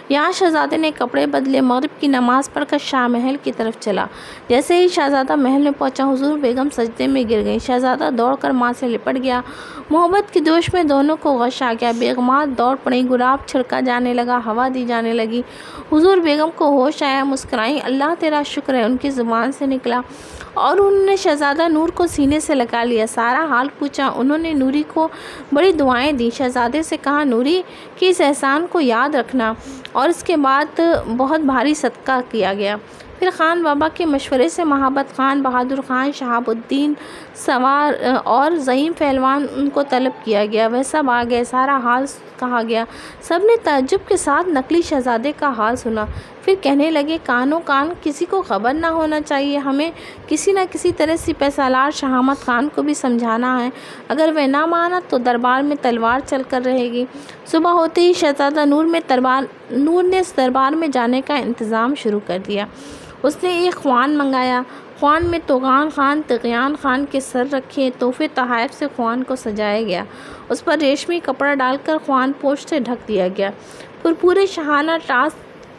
یہاں شہزادے نے کپڑے بدلے، مغرب کی نماز پڑھ کر شاہ محل کی طرف چلا۔ جیسے ہی شہزادہ محل میں پہنچا حضور بیگم سجدے میں گر گئیں۔ شہزادہ دوڑ کر ماں سے لپٹ گیا۔ محبت کے جوش میں دونوں کو غش آ گیا۔ بیگمات دوڑ پڑیں، گلاب چھڑکا جانے لگا، ہوا دی جانے لگی۔ حضور بیگم کو ہوش آیا، مسکرائیں، اللہ تیرا شکر ہے، ان کی زبان سے نکلا اور انہوں نے شہزادہ نور کو سینے سے لگا لیا، سارا حال پوچھا۔ انہوں نے نوری کو بڑی دعائیں دیں۔ شہزادے سے کہا نوری کہ اس احسان کو یاد رکھنا، اور اس کے بعد بہت بھاری صدقہ کیا گیا۔ پھر خان بابا کے مشورے سے مہابت خان، بہادر خان، شہاب الدین سوار اور ظہیم پہلوان ان کو طلب کیا گیا۔ وہ سب آ گئے، سارا حال کہا گیا۔ سب نے تعجب کے ساتھ نقلی شہزادے کا حال سنا۔ پھر کہنے لگے کانوں کان، کسی کو خبر نہ ہونا چاہیے، ہمیں کسی نہ کسی طرح سپہ سالار شہامت خان کو بھی سمجھانا ہے، اگر وہ نہ مانا تو دربار میں تلوار چل کر رہے گی۔ صبح ہوتے ہی شہزادہ نور نے اس دربار میں جانے کا انتظام شروع کر دیا۔ اس نے ایک خوان منگایا۔ خوان میں توغان خان، طغیان خان کے سر رکھے، تحفے تحائف سے خوان کو سجایا گیا۔ اس پر ریشمی کپڑا ڈال کر خوان پوش سے ڈھک دیا گیا۔ پھر پورے شاہانہ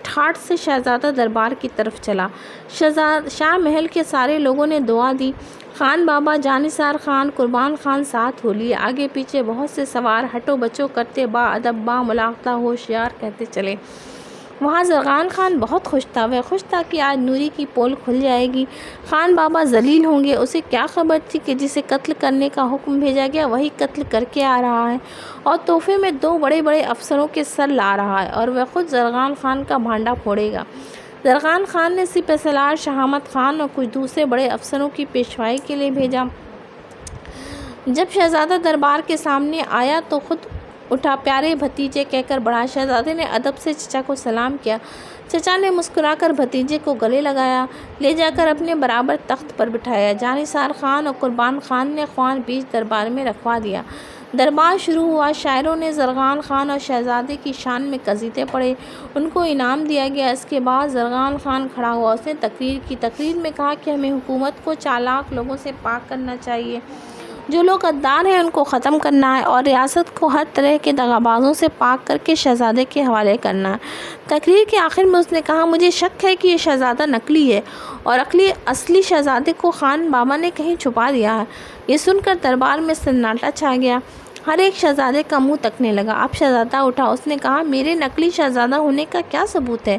ٹھاٹ سے شہزادہ دربار کی طرف چلا۔ شاہ محل کے سارے لوگوں نے دعا دی۔ خان بابا، جاں-نثار خان، قربان خان ساتھ ہو لیے۔ آگے پیچھے بہت سے سوار ہٹو بچو کرتے، با ادب، با ملاحظہ، ہوشیار کہتے چلے۔ وہاں زرغان خان بہت خوش تھا۔ وہ خوش تھا کہ آج نوری کی پول کھل جائے گی، خان بابا ذلیل ہوں گے۔ اسے کیا خبر تھی کہ جسے قتل کرنے کا حکم بھیجا گیا وہی قتل کر کے آ رہا ہے، اور تحفے میں 2 بڑے بڑے افسروں کے سر لا رہا ہے، اور وہ خود زرغان خان کا بھانڈا پھوڑے گا۔ زرغان خان نے سپہ سالار شہامت خان اور کچھ دوسرے بڑے افسروں کی پیشوائی کے لیے بھیجا۔ جب شہزادہ دربار کے سامنے آیا تو خود اٹھا، پیارے بھتیجے کہہ کر بڑھا۔ شہزادے نے ادب سے چچا کو سلام کیا۔ چچا نے مسکرا کر بھتیجے کو گلے لگایا، لے جا کر اپنے برابر تخت پر بٹھایا۔ جاں-نثار خان اور قربان خان نے خوان بیچ دربار میں رکھوا دیا۔ دربار شروع ہوا۔ شاعروں نے زرغان خان اور شہزادے کی شان میں قصیدے پڑھے، ان کو انعام دیا گیا۔ اس کے بعد زرغان خان کھڑا ہوا، اس نے تقریر کی۔ تقریر میں کہا کہ ہمیں حکومت کو چالاک لوگوں سے پاک کرنا چاہیے، جو لوگ غدار ہیں ان کو ختم کرنا ہے، اور ریاست کو ہر طرح کے دغابازوں سے پاک کر کے شہزادے کے حوالے کرنا ہے۔ تقریر کے آخر میں اس نے کہا مجھے شک ہے کہ یہ شہزادہ نقلی ہے اور اصلی شہزادے کو خان بابا نے کہیں چھپا دیا ہے۔ یہ سن کر دربار میں سناٹا چھا گیا، ہر ایک شہزادے کا منہ تکنے لگا۔ اب شہزادہ اٹھا، اس نے کہا میرے نقلی شہزادہ ہونے کا کیا ثبوت ہے؟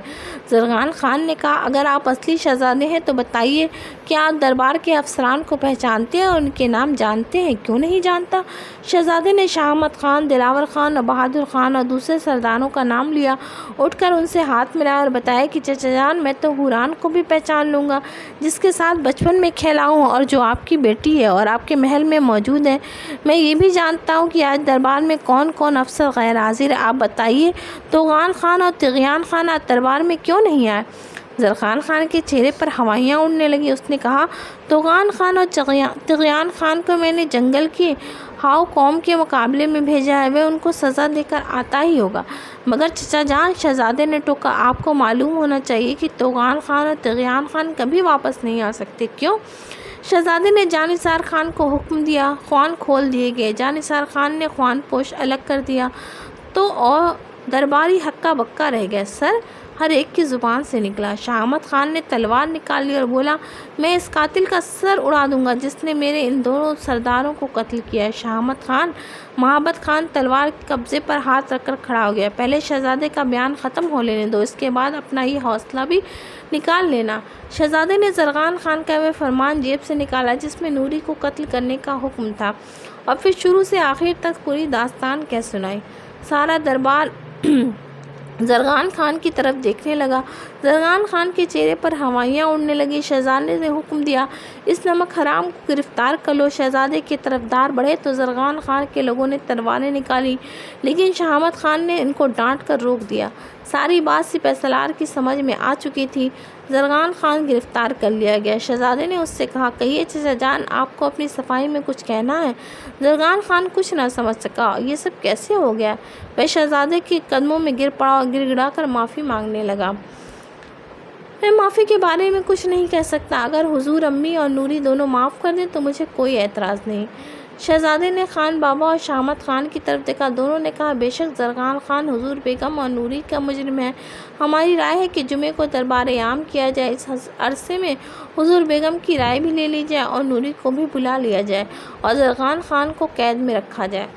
زرغان خان نے کہا اگر آپ اصلی شہزادے ہیں تو بتائیے کیا آپ دربار کے افسران کو پہچانتے ہیں اور ان کے نام جانتے ہیں؟ کیوں نہیں جانتا؟ شہزادے نے شاہ احمد خان، دلاور خان اور بہادر خان اور دوسرے سرداروں کا نام لیا، اٹھ کر ان سے ہاتھ ملایا اور بتایا کہ چچا جان، میں تو ہوران کو بھی پہچان لوں گا، جس کے ساتھ بچپن میں کھیلا ہوں اور جو آپ کی بیٹی ہے اور آپ کے محل میں موجود ہے۔ میں یہ بھی جانتا ہوں کہ آج دربار میں کون کون افسر غیر حاضر ہے۔ آپ بتائیے، توغان خان اور طغیان خان آج دربار میں کیوں نہیں آئے؟ زرخان خان کے چہرے پر ہوائیاں اڑنے لگیں۔ اس نے کہا، توغان خان اور طغیان خان کو میں نے جنگل کی ہاؤ قوم کے مقابلے میں بھیجا ہے، وہ ان کو سزا دے کر آتا ہی ہوگا۔ مگر چچا جان، شہزادے نے ٹوکا، آپ کو معلوم ہونا چاہیے کہ توغان خان اور طغیان خان کبھی واپس نہیں آ سکتے۔ کیوں؟ شہزادے نے جانثار خان کو حکم دیا۔ خوان کھول دیے گئے۔ جانثار خان نے خوان پوش الگ کر دیا تو اور درباری ہکا بکا رہ گئے۔ سر ہر ایک کی زبان سے نکلا۔ شاہ احمد خان نے تلوار نکال لی اور بولا، میں اس قاتل کا سر اڑا دوں گا جس نے میرے ان دونوں سرداروں کو قتل کیا ہے۔ شاہ احمد خان، محبت خان تلوار کے قبضے پر ہاتھ رکھ کر کھڑا ہو گیا۔ پہلے شہزادے کا بیان ختم ہو لینے دو، اس کے بعد اپنا یہ حوصلہ بھی نکال لینا۔ شہزادے نے زرخان خان کا وہ فرمان جیب سے نکالا جس میں نوری کو قتل کرنے کا حکم تھا، اور پھر شروع سے آخر تک پوری داستان کہہ سنائی۔ سارا دربار زرخان خان کی طرف دیکھنے لگا۔ زرخان خان کے چہرے پر ہوائیاں اڑنے لگیں۔ شہزادے نے حکم دیا، اس نمک حرام کو گرفتار کر لو۔ شہزادے کے طرفدار بڑھے تو زرخان خان کے لوگوں نے تلواریں نکالی، لیکن شاہ احمد خان نے ان کو ڈانٹ کر روک دیا۔ ساری بات سپہ سالار کی سمجھ میں آ چکی تھی۔ زرخان خان گرفتار کر لیا گیا۔ شہزادے نے اس سے کہا، کہیے چچا جان، آپ کو اپنی صفائی میں کچھ کہنا ہے؟ زرخان خان کچھ نہ سمجھ سکا، یہ سب کیسے ہو گیا؟ وہ شہزادے کے قدموں میں گر پڑا اور گڑ گڑا کر معافی مانگنے لگا۔ میں معافی کے بارے میں کچھ نہیں کہہ سکتا، اگر حضور امی اور نوری دونوں معاف کر دیں تو مجھے کوئی اعتراض نہیں۔ شہزادے نے خان بابا اور شاہ احمد خان کی طرف دیکھا۔ دونوں نے کہا، بے شک زرخان خان حضور بیگم اور نوری کا مجرم ہے۔ ہماری رائے ہے کہ جمعے کو دربار عام کیا جائے، اس عرصے میں حضور بیگم کی رائے بھی لے لی جائے اور نوری کو بھی بلا لیا جائے اور زرخان خان کو قید میں رکھا جائے۔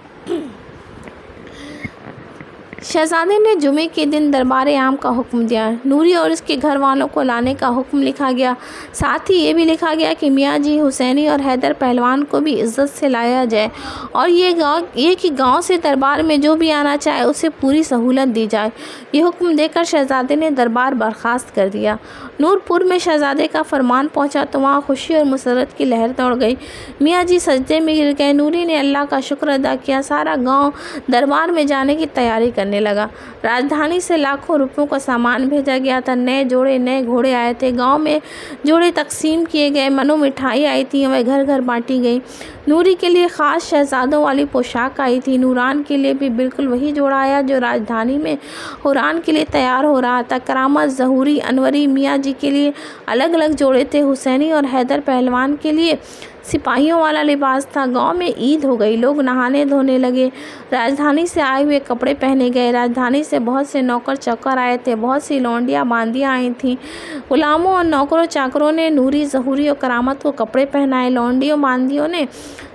شہزادے نے جمعے کے دن دربار عام کا حکم دیا۔ نوری اور اس کے گھر والوں کو لانے کا حکم لکھا گیا۔ ساتھ ہی یہ بھی لکھا گیا کہ میاں جی حسینی اور حیدر پہلوان کو بھی عزت سے لایا جائے، اور یہ کہ گاؤں سے دربار میں جو بھی آنا چاہے اسے پوری سہولت دی جائے۔ یہ حکم دے کر شہزادے نے دربار برخاست کر دیا۔ نور پور میں شہزادے کا فرمان پہنچا تو وہاں خوشی اور مسرت کی لہر دوڑ گئی۔ میاں جی سجدے میں گر گئے۔ نوری نے اللہ کا شکر ادا کیا۔ سارا گاؤں دربار میں جانے کی تیاری کرنے لگا۔ راجدھانی سے لاکھوں روپوں کا سامان بھیجا گیا تھا۔ نئے جوڑے، نئے گھوڑے آئے تھے۔ گاؤں میں جوڑے تقسیم کیے گئے، منو مٹھائی آئی تھی، وہ گھر گھر بانٹی گئی۔ نوری کے لیے خاص شہزادوں والی پوشاک آئی تھی۔ نوران کے لیے بھی بالکل وہی جوڑا آیا جو راجدھانی میں ہوران کے لیے تیار ہو رہا تھا۔ کرامت، ظہوری، انوری میاں جی کے لیے الگ الگ جوڑے تھے۔ حسینی اور حیدر پہلوان کے لیے سپاہیوں والا لباس تھا۔ گاؤں میں عید ہو گئی، لوگ نہانے دھونے لگے، راجدھانی سے آئے ہوئے کپڑے پہنے گئے۔ راجدھانی سے بہت سے نوکر چوکر آئے تھے، بہت سی لونڈیاں باندیاں آئی تھیں۔ غلاموں اور نوکروں چاکروں نے نوری، ظہوری اور کرامت کو کپڑے پہنائے۔ لونڈیوں باندیوں نے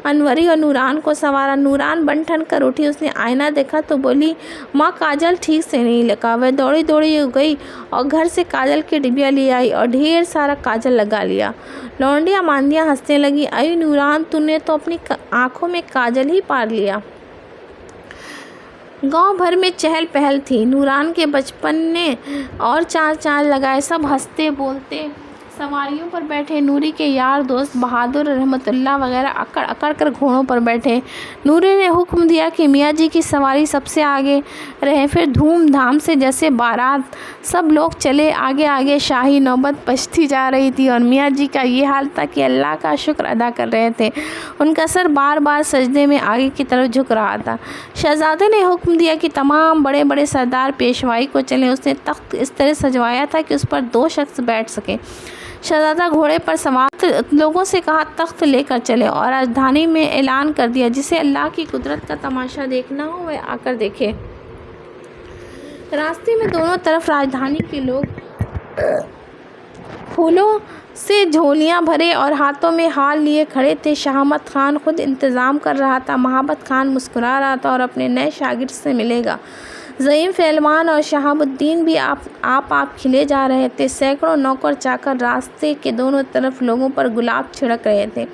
انوری اور نوران کو سنوارا۔ نوران بن ٹھن کر اٹھی، اس نے آئینہ دیکھا تو بولی، ماں کاجل ٹھیک سے نہیں لگا۔ وہ دوڑی دوڑی گئی اور گھر سے کاجل کی ڈبیا لے آئی اور ڈھیر سارا کاجل لگا لیا۔ لونڈیاں باندیاں ہنسنے لگی، اے نوران، تو نے تو اپنی آنکھوں میں کاجل ہی پار لیا۔ گاؤں بھر میں چہل پہل تھی۔ نوران کے بچپن نے اور چار چاند لگائے، سب ہنستے بولتے سواریوں پر بیٹھے۔ نوری کے یار دوست بہادر رحمت اللہ وغیرہ اکڑ اکڑ کر گھوڑوں پر بیٹھے۔ نوری نے حکم دیا کہ میاں جی کی سواری سب سے آگے رہے۔ پھر دھوم دھام سے جیسے بارات سب لوگ چلے آگے آگے۔ شاہی نوبت بجتی جا رہی تھی اور میاں جی کا یہ حال تھا کہ اللہ کا شکر ادا کر رہے تھے۔ ان کا سر بار بار سجدے میں آگے کی طرف جھک رہا تھا۔ شہزادے نے حکم دیا کہ تمام بڑے بڑے سردار پیشوائی کو چلیں۔ اس نے تخت اس طرح سجوایا تھا کہ اس پر 2 شخص بیٹھ سکیں۔ شہزادہ گھوڑے پر سوار لوگوں سے کہا، تخت لے کر چلے، اور راجدھانی میں اعلان کر دیا، جسے اللہ کی قدرت کا تماشا دیکھنا ہو وہ آ کر دیکھے۔ راستے میں دونوں طرف راجدھانی کے لوگ پھولوں سے جھولیاں بھرے اور ہاتھوں میں ہار لیے کھڑے تھے۔ شاہ احمد خان خود انتظام کر رہا تھا۔ محبت خان مسکرا رہا تھا اور اپنے نئے شاگرد سے ملے گا۔ زعیم پہلوان اور شہاب الدین بھی آپ کھلے جا رہے تھے۔ سینکڑوں نوکر چاکر راستے کے دونوں طرف لوگوں پر گلاب چھڑک رہے تھے۔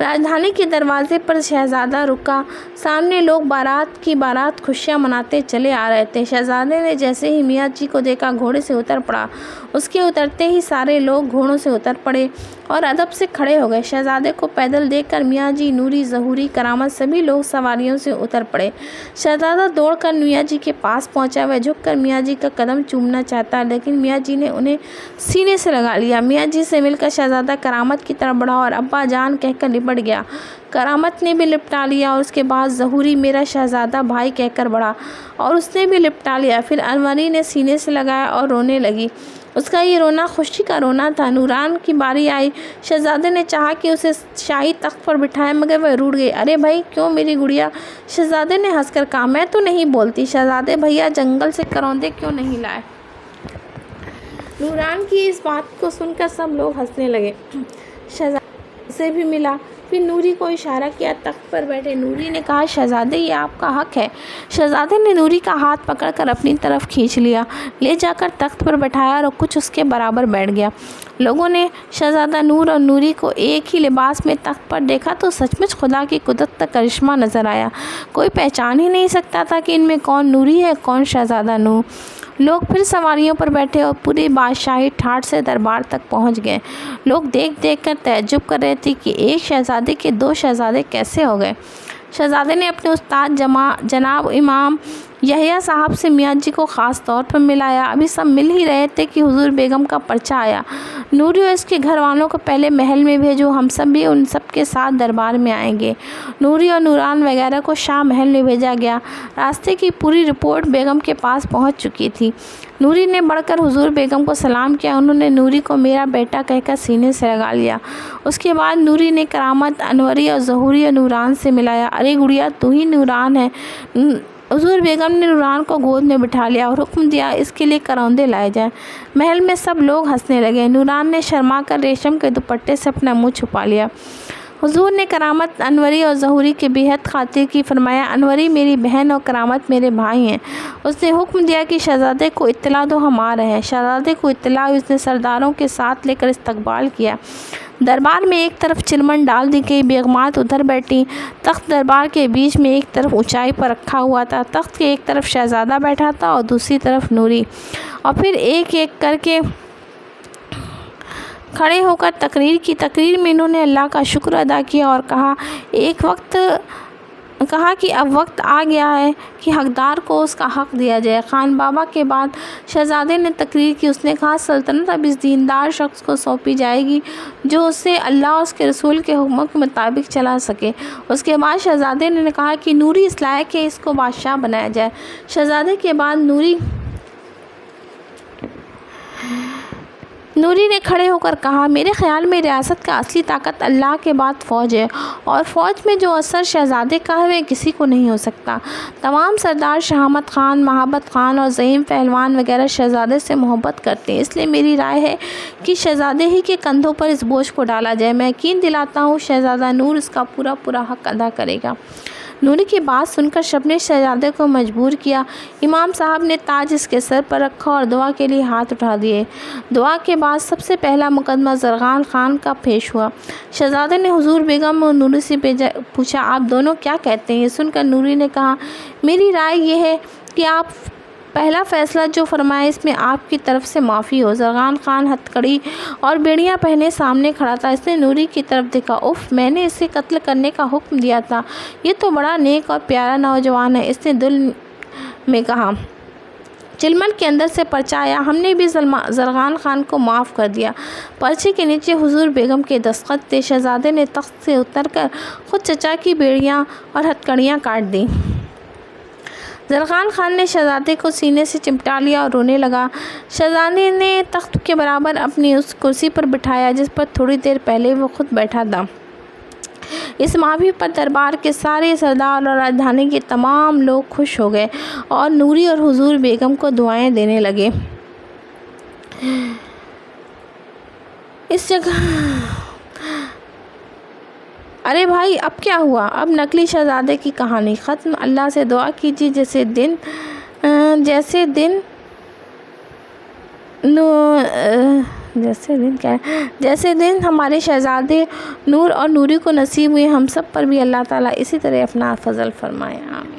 راجدھانی کے دروازے پر شہزادہ رکا، سامنے لوگ بارات خوشیاں مناتے چلے آ رہے تھے۔ شہزادے نے جیسے ہی میاں جی کو دیکھا گھوڑے سے اتر پڑا۔ اس کے اترتے ہی سارے لوگ گھوڑوں سے اتر پڑے اور ادب سے کھڑے ہو گئے۔ شہزادے کو پیدل دیکھ کر میاں جی، نوری، ظہوری، کرامت سبھی لوگ سواریوں سے اتر پڑے۔ شہزادہ دوڑ کر میاں جی کے پاس پہنچا۔ وہ جھک کر میاں جی کا قدم چومنا چاہتا، لیکن میاں جی نے انہیں سینے سے لگا لیا۔ میاں جی سے مل کر شہزادہ کرامت کی طرف بڑھا اور ابا جان کہہ کر لپٹ گیا۔ کرامت نے بھی لپٹا لیا اور اس کے بعد ظہوری میرا شہزادہ بھائی کہہ کر بڑھا اور اس نے بھی لپٹا لیا۔ پھر انوری نے سینے سے لگایا اور رونے لگی۔ اس کا یہ رونا خوشی کا رونا تھا۔ نوران کی باری آئی۔ شہزادے نے چاہا کہ اسے شاہی تخت پر بٹھائے، مگر وہ روٹھ گئی۔ ارے بھائی، کیوں میری گڑیا؟ شہزادے نے ہنس کر کہا۔ میں تو نہیں بولتی شہزادے بھیا، جنگل سے کروندے کیوں نہیں لائے؟ نوران کی اس بات کو سن کر سب لوگ ہنسنے لگے۔ شہزادے سے بھی ملا، پھر نوری کو اشارہ کیا تخت پر بیٹھے۔ نوری نے کہا، شہزادے یہ آپ کا حق ہے۔ شہزادے نے نوری کا ہاتھ پکڑ کر اپنی طرف کھینچ لیا، لے جا کر تخت پر بٹھایا اور کچھ اس کے برابر بیٹھ گیا۔ لوگوں نے شہزادہ نور اور نوری کو ایک ہی لباس میں تخت پر دیکھا تو سچ مچ خدا کی قدرت کا کرشمہ نظر آیا۔ کوئی پہچان ہی نہیں سکتا تھا کہ ان میں کون نوری ہے، کون شہزادہ نور۔ لوگ پھر سواریوں پر بیٹھے اور پوری بادشاہی ٹھاٹھ سے دربار تک پہنچ گئے۔ لوگ دیکھ کر تعجب کر رہے تھے کہ ایک شہزادے کے دو شہزادے کیسے ہو گئے۔ شہزادے نے اپنے استاد جناب امام یحییٰ صاحب سے میاں جی کو خاص طور پر ملایا۔ ابھی سب مل ہی رہے تھے کہ حضور بیگم کا پرچہ آیا۔ نوری اور اس کے گھر والوں کو پہلے محل میں بھیجو، ہم سب بھی ان سب کے ساتھ دربار میں آئیں گے۔ نوری اور نوران وغیرہ کو شاہ محل میں بھیجا گیا۔ راستے کی پوری رپورٹ بیگم کے پاس پہنچ چکی تھی۔ نوری نے بڑھ کر حضور بیگم کو سلام کیا۔ انہوں نے نوری کو میرا بیٹا کہہ کر سینے سے لگا لیا۔ اس کے بعد نوری نے کرامت، انوری اور ظہوری اور نوران سے ملایا۔ ارے گڑیا، تو ہی نوران ہے۔ حضور بیگم نے نوران کو گود میں بٹھا لیا اور حکم دیا اس کے لیے کروندے لائے جائیں۔ محل میں سب لوگ ہنسنے لگے۔ نوران نے شرما کر ریشم کے دوپٹے سے اپنا منہ چھپا لیا۔ حضور نے کرامت، انوری اور ظہوری کی بےحد خاطر کی، فرمایا، انوری میری بہن اور کرامت میرے بھائی ہیں۔ اس نے حکم دیا کہ شہزادے کو اطلاع دو ہم آ رہے ہیں۔ شہزادے کو اطلاع ہوئی، اس نے سرداروں کے ساتھ لے کر استقبال کیا۔ دربار میں ایک طرف چرمن ڈال دی گئی، بیگمات ادھر بیٹھی۔ تخت دربار کے بیچ میں ایک طرف اونچائی پر رکھا ہوا تھا۔ تخت کے ایک طرف شہزادہ بیٹھا تھا اور دوسری طرف نوری، اور پھر ایک ایک کر کے کھڑے ہو کر تقریر کی۔ تقریر میں انہوں نے اللہ کا شکر ادا کیا اور کہا کہ اب وقت آ گیا ہے کہ حقدار کو اس کا حق دیا جائے۔ خان بابا کے بعد شہزادے نے تقریر کی۔ اس نے کہا، سلطنت اب اس دیندار شخص کو سونپی جائے گی جو اسے اللہ اور اس کے رسول کے حکموں کے مطابق چلا سکے۔ اس کے بعد شہزادے نے کہا کہ نوری اس لائق ہے، اس کو بادشاہ بنایا جائے۔ شہزادے کے بعد نوری نے کھڑے ہو کر کہا، میرے خیال میں ریاست کا اصلی طاقت اللہ کے بعد فوج ہے، اور فوج میں جو اثر شہزادے کا ہے وہ کسی کو نہیں ہو سکتا۔ تمام سردار شہامت خان، مہابت خان اور زعیم پہلوان وغیرہ شہزادے سے محبت کرتے ہیں، اس لیے میری رائے ہے کہ شہزادے ہی کے کندھوں پر اس بوجھ کو ڈالا جائے۔ میں یقین دلاتا ہوں شہزادہ نور اس کا پورا حق ادا کرے گا۔ نوری کی بات سن کر سب نے شہزادے کو مجبور کیا۔ امام صاحب نے تاج اس کے سر پر رکھا اور دعا کے لیے ہاتھ اٹھا دیے۔ دعا کے بعد سب سے پہلا مقدمہ زرغان خان کا پیش ہوا۔ شہزادے نے حضور بیگم اور نوری سے پوچھا، آپ دونوں کیا کہتے ہیں؟ یہ سن کر نوری نے کہا، میری رائے یہ ہے کہ آپ پہلا فیصلہ جو فرمائے اس میں آپ کی طرف سے معافی ہو۔ زرغان خان ہتھکڑی اور بیڑیاں پہنے سامنے کھڑا تھا۔ اس نے نوری کی طرف دیکھا۔ اف، میں نے اسے قتل کرنے کا حکم دیا تھا، یہ تو بڑا نیک اور پیارا نوجوان ہے، اس نے دل میں کہا۔ چلمل کے اندر سے پرچہ آیا، ہم نے بھی زرغان خان کو معاف کر دیا۔ پرچے کے نیچے حضور بیگم کے دستخط تھے۔ شہزادے نے تخت سے اتر کر خود چچا کی بیڑیاں اور ہتھکڑیاں کاٹ دیں۔ زرغان خان نے شہزادے کو سینے سے چمٹا لیا اور رونے لگا۔ شہزادے نے تخت کے برابر اپنی اس کرسی پر بٹھایا جس پر تھوڑی دیر پہلے وہ خود بیٹھا تھا۔ اس معافی پر دربار کے سارے سردار اور راجدھانی کے تمام لوگ خوش ہو گئے اور نوری اور حضور بیگم کو دعائیں دینے لگے۔ اس جگہ ارے بھائی، اب کیا ہوا؟ اب نقلی شہزادے کی کہانی ختم۔ اللہ سے دعا کیجیے جیسے دن جیسے دن ہمارے شہزادے نور اور نوری کو نصیب ہوئے، ہم سب پر بھی اللہ تعالیٰ اسی طرح اپنا فضل فرمائے، آمین۔